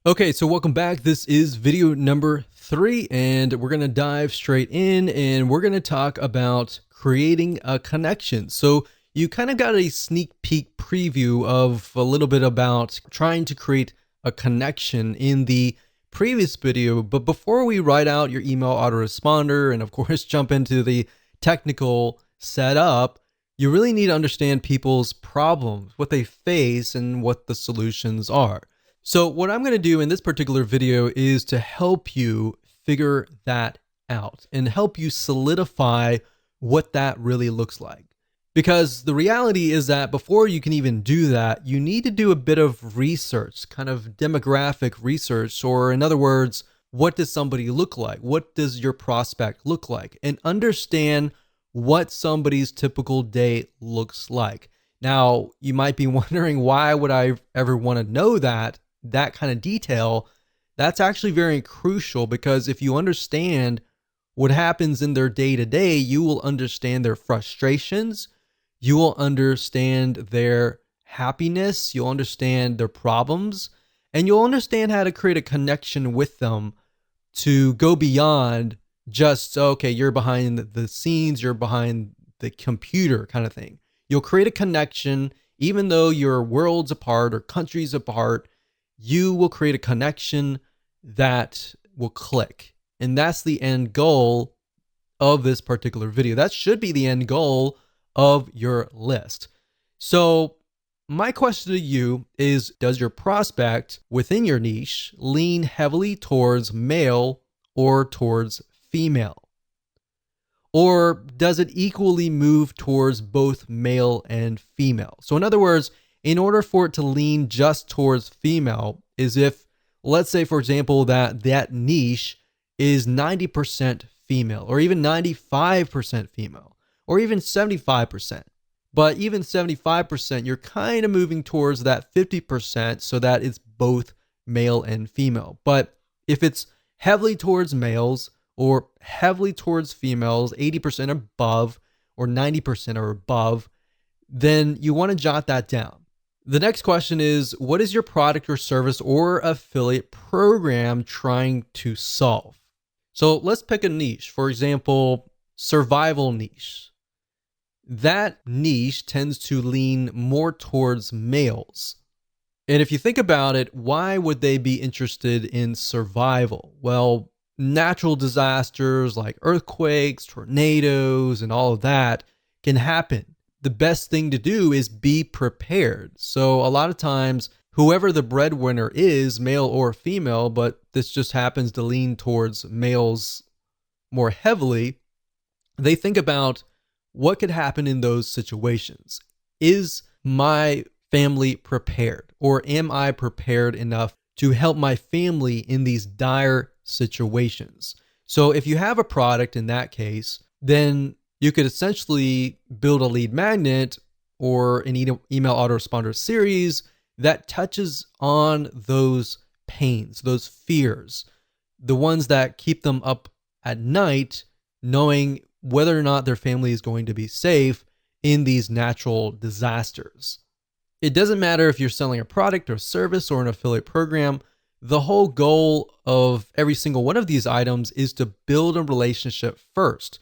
Okay, so welcome back. This is video number 3, and we're going to dive straight in and we're going to talk about creating a connection. So you kind of got a sneak peek preview of a little bit about trying to create a connection in the previous video. But before we write out your email autoresponder and of course jump into the technical setup, you really need to understand people's problems, what they face, and what the solutions are. So what I'm going to do in this particular video is to help you figure that out and help you solidify what that really looks like. Because the reality is that before you can even do that, you need to do a bit of research, kind of demographic research, or in other words, what does somebody look like? What does your prospect look like? And understand what somebody's typical day looks like. Now, you might be wondering, why would I ever want to know that kind of detail? That's actually very crucial, because if you understand what happens in their day to day, you will understand their frustrations, you will understand their happiness, you'll understand their problems, and you'll understand how to create a connection with them to go beyond just, okay, you're behind the scenes, you're behind the computer kind of thing. You'll create a connection, even though you're worlds apart or countries apart. You will create a connection that will click. And that's the end goal of this particular video. That should be the end goal of your list. So my question to you is, does your prospect within your niche lean heavily towards male or towards female? Or does it equally move towards both male and female? So in other words, in order for it to lean just towards female, is if, let's say, for example, that niche is 90% female, or even 95% female, or even 75%. But even 75%, you're kind of moving towards that 50% so that it's both male and female. But if it's heavily towards males or heavily towards females, 80% above or 90% or above, then you want to jot that down. The next question is, what is your product or service or affiliate program trying to solve? So let's pick a niche. For example, survival niche. That niche tends to lean more towards males. And if you think about it, why would they be interested in survival? Well, natural disasters like earthquakes, tornadoes, and all of that can happen. The best thing to do is be prepared. So a lot of times, whoever the breadwinner is, male or female, but this just happens to lean towards males more heavily, they think about what could happen in those situations. Is my family prepared? Or am I prepared enough to help my family in these dire situations? So if you have a product in that case, then you could essentially build a lead magnet or an email autoresponder series that touches on those pains, those fears, the ones that keep them up at night, knowing whether or not their family is going to be safe in these natural disasters. It doesn't matter if you're selling a product or service or an affiliate program. The whole goal of every single one of these items is to build a relationship first.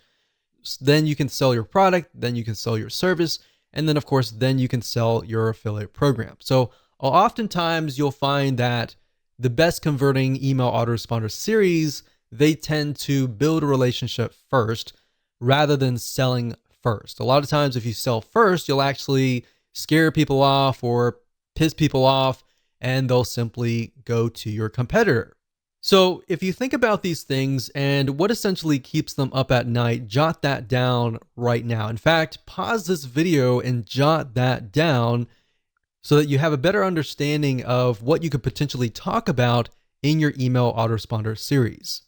Then you can sell your product, then you can sell your service, and then of course, then you can sell your affiliate program. So oftentimes you'll find that the best converting email autoresponder series, they tend to build a relationship first rather than selling first. A lot of times if you sell first, you'll actually scare people off or piss people off, and they'll simply go to your competitor. So if you think about these things and what essentially keeps them up at night, jot that down right now. In fact, pause this video and jot that down so that you have a better understanding of what you could potentially talk about in your email autoresponder series.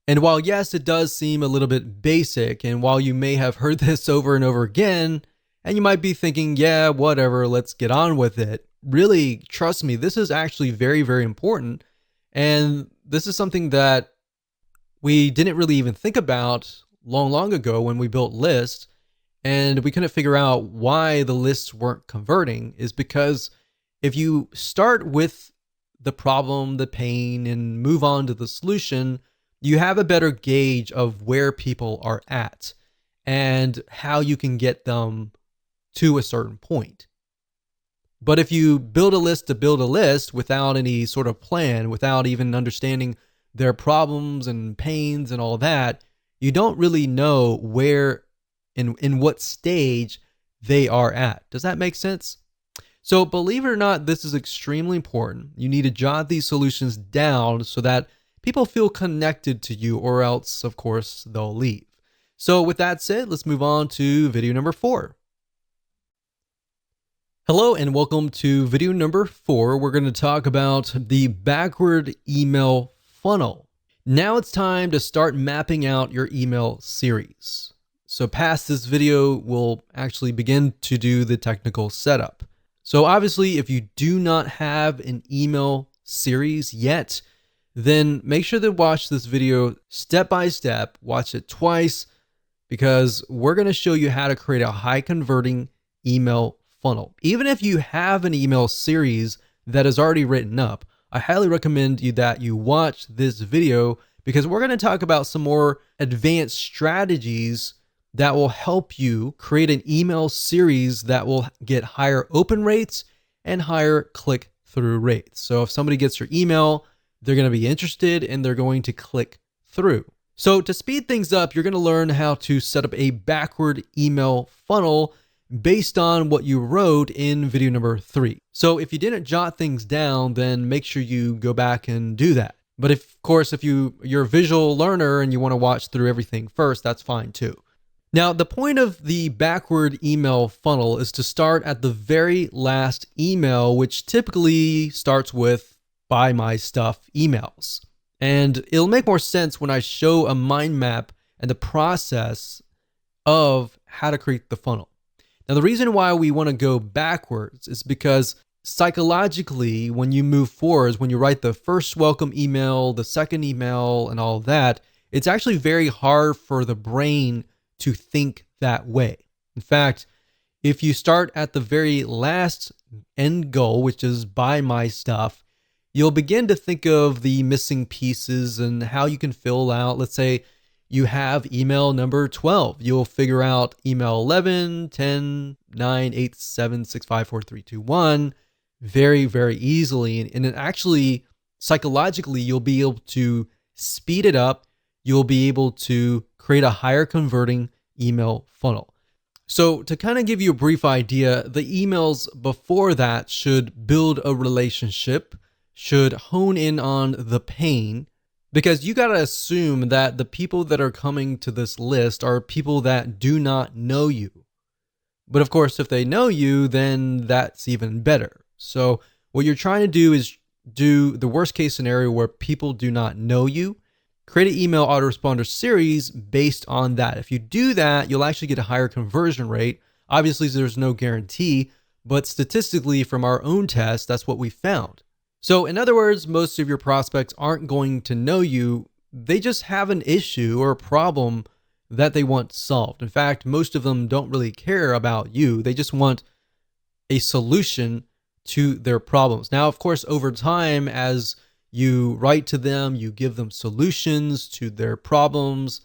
And while yes, it does seem a little bit basic, and while you may have heard this over and over again, and you might be thinking, yeah, whatever, let's get on with it. Really, trust me, this is actually very, very important. And this is something that we didn't really even think about long ago when we built lists, and we couldn't figure out why the lists weren't converting, is because if you start with the problem, the pain, and move on to the solution, you have a better gauge of where people are at and how you can get them to a certain point. But if you build a list to build a list without any sort of plan, without even understanding their problems and pains and all that, you don't really know where, in what stage they are at. Does that make sense? So believe it or not, this is extremely important. You need to jot these solutions down so that people feel connected to you, or else, of course, they'll leave. So with that said, let's move on to video number 4. Hello and welcome to video number 4. We're going to talk about the backward email funnel. Now it's time to start mapping out your email series. So past this video, we'll actually begin to do the technical setup. So obviously, if you do not have an email series yet, then make sure to watch this video step by step, watch it twice, because we're going to show you how to create a high converting email funnel. Even if you have an email series that is already written up, I highly recommend that you watch this video, because we're going to talk about some more advanced strategies that will help you create an email series that will get higher open rates and higher click-through rates. So if somebody gets your email, they're going to be interested and they're going to click through. So to speed things up, you're going to learn how to set up a backward email funnel based on what you wrote in video number 3. So if you didn't jot things down, then make sure you go back and do that. But of course, if you're a visual learner and you want to watch through everything first, that's fine too. Now, the point of the backward email funnel is to start at the very last email, which typically starts with "buy my stuff" emails. And it'll make more sense when I show a mind map and the process of how to create the funnel. Now, the reason why we want to go backwards is because psychologically, when you move forwards, when you write the first welcome email, the second email, and all of that, it's actually very hard for the brain to think that way. In fact, if you start at the very last end goal, which is "buy my stuff," you'll begin to think of the missing pieces and how you can fill out. Let's say you have email number 12. You'll figure out email 11, 10, 9, 8, 7, 6, 5, 4, 3, 2, 1 very, very easily. And it actually, psychologically, you'll be able to speed it up. You'll be able to create a higher converting email funnel. So to kind of give you a brief idea, the emails before that should build a relationship, should hone in on the pain, because you got to assume that the people that are coming to this list are people that do not know you. But of course, if they know you, then that's even better. So what you're trying to do is do the worst case scenario where people do not know you. Create an email autoresponder series based on that. If you do that, you'll actually get a higher conversion rate. Obviously, there's no guarantee, but statistically from our own test, that's what we found. So in other words, most of your prospects aren't going to know you. They just have an issue or a problem that they want solved. In fact, most of them don't really care about you. They just want a solution to their problems. Now, of course, over time, as you write to them, you give them solutions to their problems,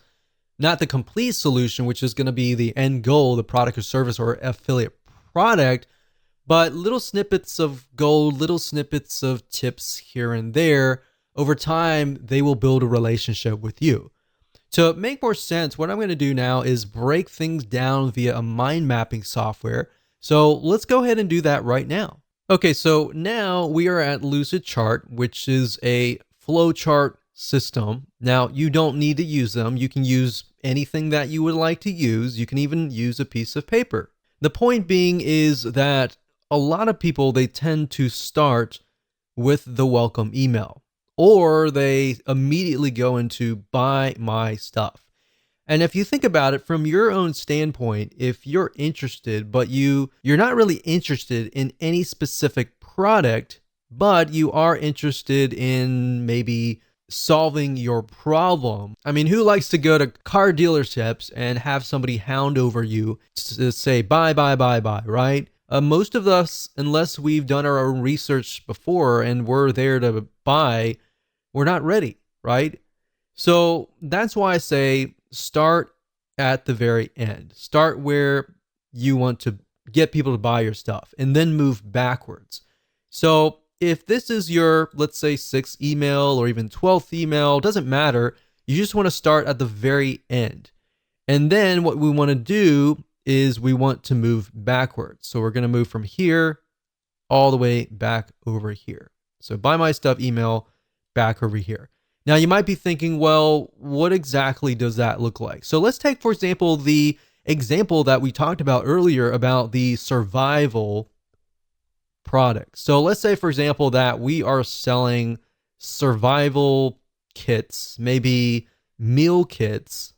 not the complete solution, which is going to be the end goal, the product or service or affiliate product, but little snippets of gold, little snippets of tips here and there. Over time, they will build a relationship with you. To make more sense, what I'm going to do now is break things down via a mind mapping software. So let's go ahead and do that right now. Okay, so now we are at Lucidchart, which is a flowchart system. Now, you don't need to use them. You can use anything that you would like to use. You can even use a piece of paper. The point being is that a lot of people, they tend to start with the welcome email, or they immediately go into "buy my stuff." And if you think about it from your own standpoint, if you're interested, but you're not really interested in any specific product, but you are interested in maybe solving your problem. I mean, who likes to go to car dealerships and have somebody hound over you to say "buy, buy, buy, buy," right? most of us, unless we've done our own research before and we're there to buy, we're not ready, right? So that's why I say start at the very end. Start where you want to get people to buy your stuff and then move backwards. So if this is your, let's say, sixth email or even 12th email, doesn't matter. You just want to start at the very end. And then what we want to do is we want to move backwards. So we're going to move from here all the way back over here. So buy my stuff email back over here. Now you might be thinking, well, what exactly does that look like? So let's take, for example, the example that we talked about earlier about the survival product. So let's say, for example, that we are selling survival kits, maybe meal kits.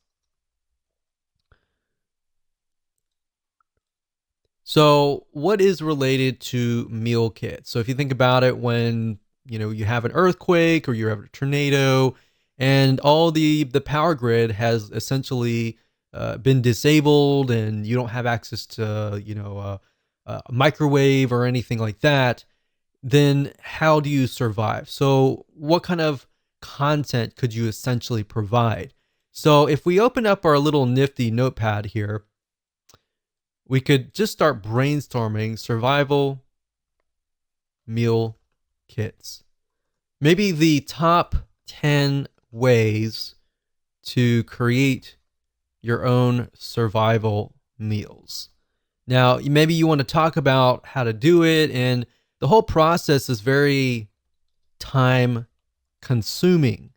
So what is related to meal kits? So if you think about it, when you have an earthquake or you have a tornado, and all the power grid has essentially been disabled, and you don't have access to a microwave or anything like that, then how do you survive? So what kind of content could you essentially provide? So if we open up our little nifty notepad here, we could just start brainstorming survival meal kits. Maybe the top 10 ways to create your own survival meals. Now, maybe you want to talk about how to do it, and the whole process is very time consuming,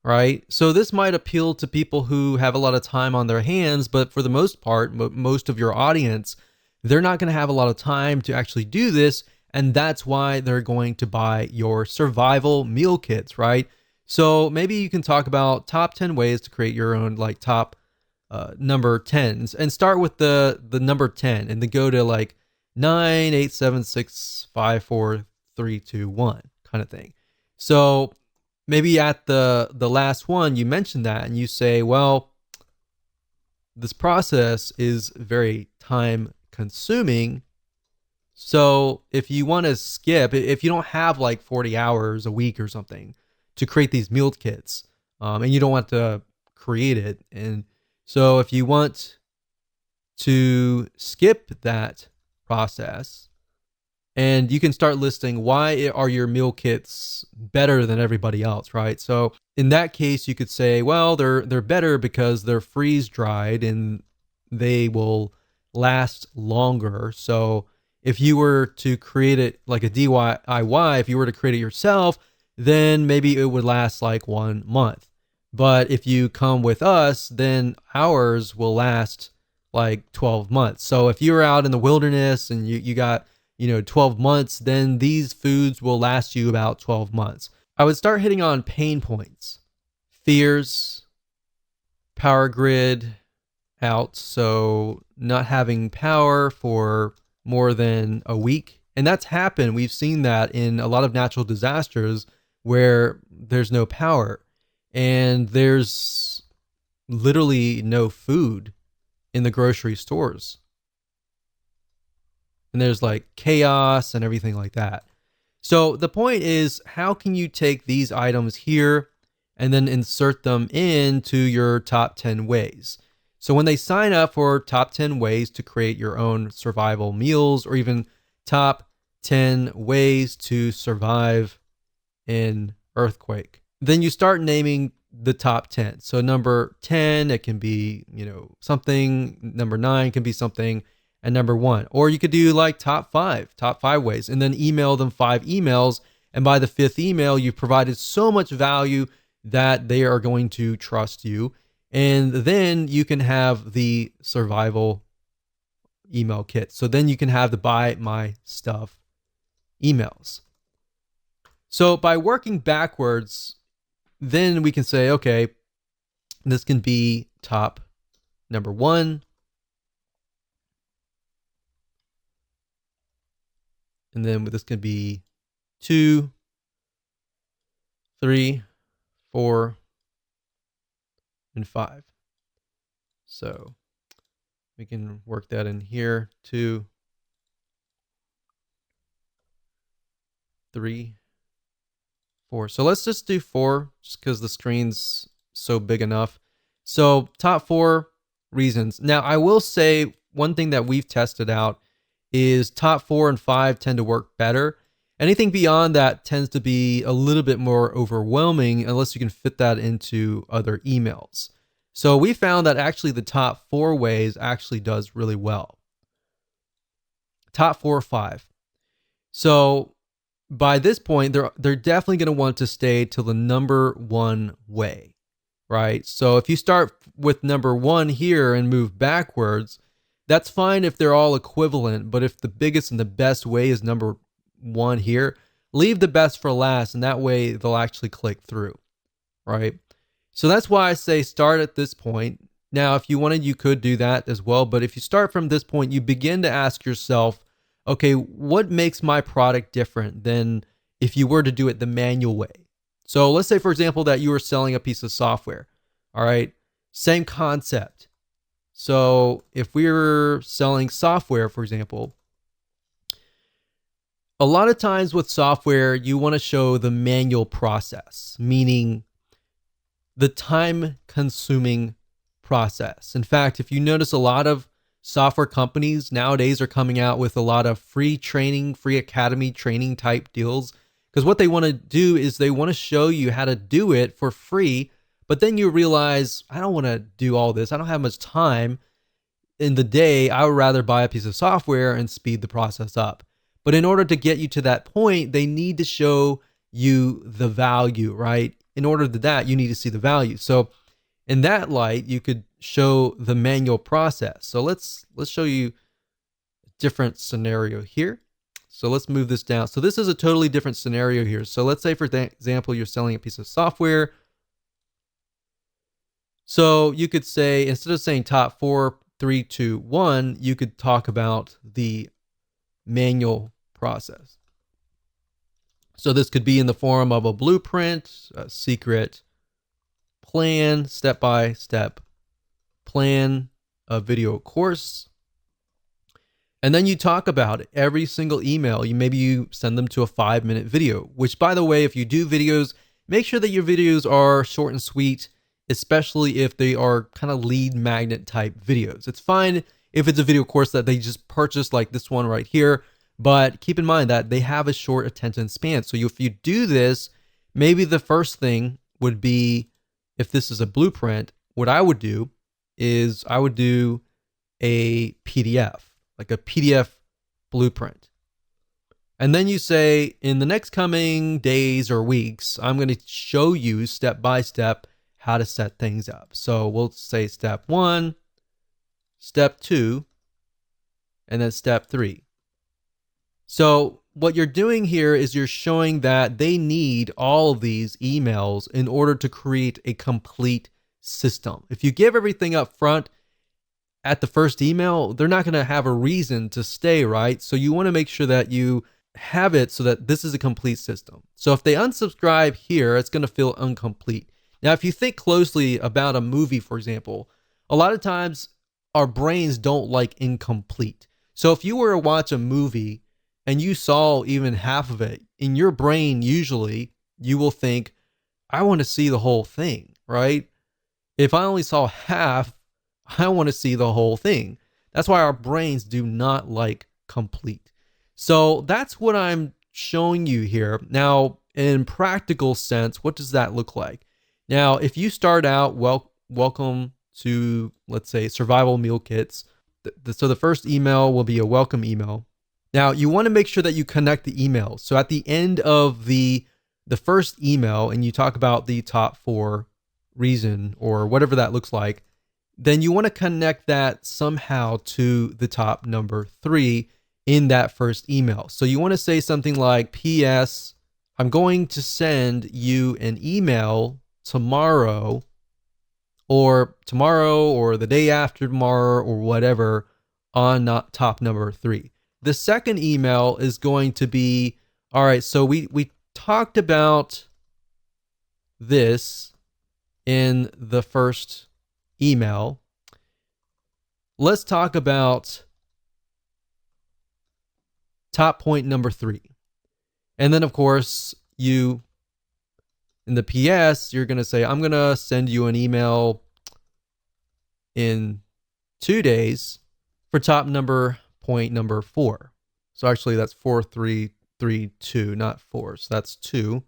right? So this might appeal to people who have a lot of time on their hands, but for the most part, most of your audience, they're not going to have a lot of time to actually do this, and that's why they're going to buy your survival meal kits, right? So maybe you can talk about top 10 ways to create your own like top number 10s, and start with the number 10 and then go to like 9, 8, 7, 6, 5, 4, 3, 2, 1 kind of thing. So maybe at the last one you mention that and you say, well, this process is very time consuming. So if you want to skip, if you don't have like 40 hours a week or something to create these meal kits, and you don't want to create it, and so if you want to skip that process, and you can start listing why are your meal kits better than everybody else, right? So in that case, you could say, well, they're better because they're freeze dried and they will last longer. So if you were to create it like a DIY, if you were to create it yourself, then maybe it would last like 1 month. But if you come with us, then ours will last like 12 months. So if you're out in the wilderness and you got 12 months, then these foods will last you about 12 months. I would start hitting on pain points, fears, power grid out. So not having power for more than a week. And that's happened. We've seen that in a lot of natural disasters where there's no power and there's literally no food in the grocery stores. And there's like chaos and everything like that. So the point is, how can you take these items here and then insert them into your top 10 ways? So when they sign up for top 10 ways to create your own survival meals, or even top 10 ways to survive in earthquake, then you start naming the top 10. So number 10, it can be, something. Number 9 can be something. And number 1, or you could do like top 5 ways, and then email them 5 emails. And by the 5th email, you've provided so much value that they are going to trust you. And then you can have the survival email kit. So then you can have the buy my stuff emails. So by working backwards, then we can say, okay, this can be top number 1. And then this can be 2, 3, 4, and 5. So we can work that in here, 2, 3, 4. So let's just do 4 just because the screen's so big enough. So top 4 reasons. Now I will say one thing that we've tested out is top 4 and 5 tend to work better. Anything beyond that tends to be a little bit more overwhelming unless you can fit that into other emails. So we found that actually the top 4 ways actually does really well. Top 4 or 5. So by this point, they're definitely going to want to stay to the number 1 way, right? So if you start with number 1 here and move backwards, that's fine if they're all equivalent, but if the biggest and the best way is number 1 here, leave the best for last, and that way they'll actually click through, right? So that's why I say start at this point. Now, if you wanted, you could do that as well, but if you start from this point, you begin to ask yourself, okay, what makes my product different than if you were to do it the manual way? So let's say, for example, that you were selling a piece of software, all right? Same concept. So if we were selling software, for example, a lot of times with software, you want to show the manual process, meaning the time-consuming process. In fact, if you notice, a lot of software companies nowadays are coming out with a lot of free training, free academy training type deals, because what they want to do is they want to show you how to do it for free, but then you realize, I don't want to do all this. I don't have much time in the day. I would rather buy a piece of software and speed the process up. But in order to get you to that point, they need to show you the value, right? In order to that, you need to see the value. So in that light, you could show the manual process. So let's show you a different scenario here. So let's move this down. So this is a totally different scenario here. So let's say, for example, you're selling a piece of software. So you could say, instead of saying top 4, 3, 2, 1, you could talk about the manual process. So this could be in the form of a blueprint, a secret plan, step-by-step plan, a video course. And then you talk about every single email. Maybe you send them to a 5-minute video, which, by the way, if you do videos, make sure that your videos are short and sweet, especially if they are kind of lead magnet type videos. It's fine if it's a video course that they just purchased, like this one right here, but keep in mind that they have a short attention span. So if you do this, maybe the first thing would be, if this is a blueprint, what I would do is I would do a PDF, like a PDF blueprint. And then you say, in the next coming days or weeks, I'm going to show you step by step how to set things up. So we'll say step 1, step 2, and then step 3. So what you're doing here is you're showing that they need all of these emails in order to create a complete system. If you give everything up front at the first email, they're not going to have a reason to stay, right? So you want to make sure that you have it so that this is a complete system. So if they unsubscribe here, it's going to feel incomplete. Now, if you think closely about a movie, for example, a lot of times our brains don't like incomplete. So if you were to watch a movie and you saw even half of it, in your brain, usually you will think, I want to see the whole thing, right? If I only saw half, I want to see the whole thing. That's why our brains do not like complete. So that's what I'm showing you here. Now, in practical sense, what does that look like? Now, if you start out, welcome to, let's say, survival meal kits. So the first email will be a welcome email. Now, you want to make sure that you connect the emails. So at the end of the first email, and you talk about the top 4 reason or whatever that looks like, then you want to connect that somehow to the top number 3 in that first email. So you want to say something like, P.S. I'm going to send you an email tomorrow or the day after tomorrow or whatever on top number 3. The second email is going to be, all right, so we talked about this in the first email. Let's talk about top point number 3. And then of course, in the PS, you're going to say, I'm going to send you an email in 2 days for top number point number 4. So actually that's 4332, not 4. So that's 2.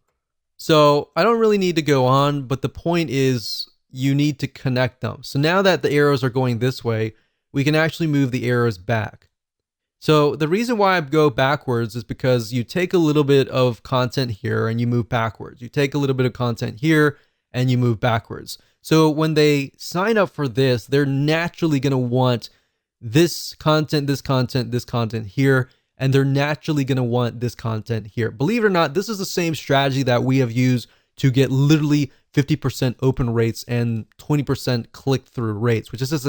So I don't really need to go on, but the point is you need to connect them. So now that the arrows are going this way, we can actually move the arrows back. So the reason why I go backwards is because you take a little bit of content here and you move backwards. You take a little bit of content here and you move backwards. So when they sign up for this, they're naturally going to want this content, this content, this content here, and they're naturally going to want this content here. Believe it or not, this is the same strategy that we have used to get literally 50% open rates and 20% click-through rates, which is just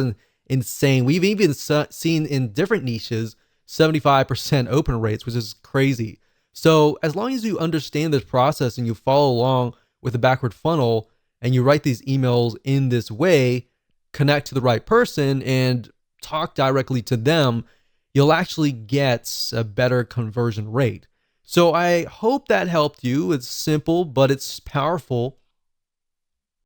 insane. We've even seen in different niches 75% open rates, which is crazy. So as long as you understand this process and you follow along with the backward funnel and you write these emails in this way, connect to the right person and talk directly to them, you'll actually get a better conversion rate. So I hope that helped you. It's simple, but it's powerful.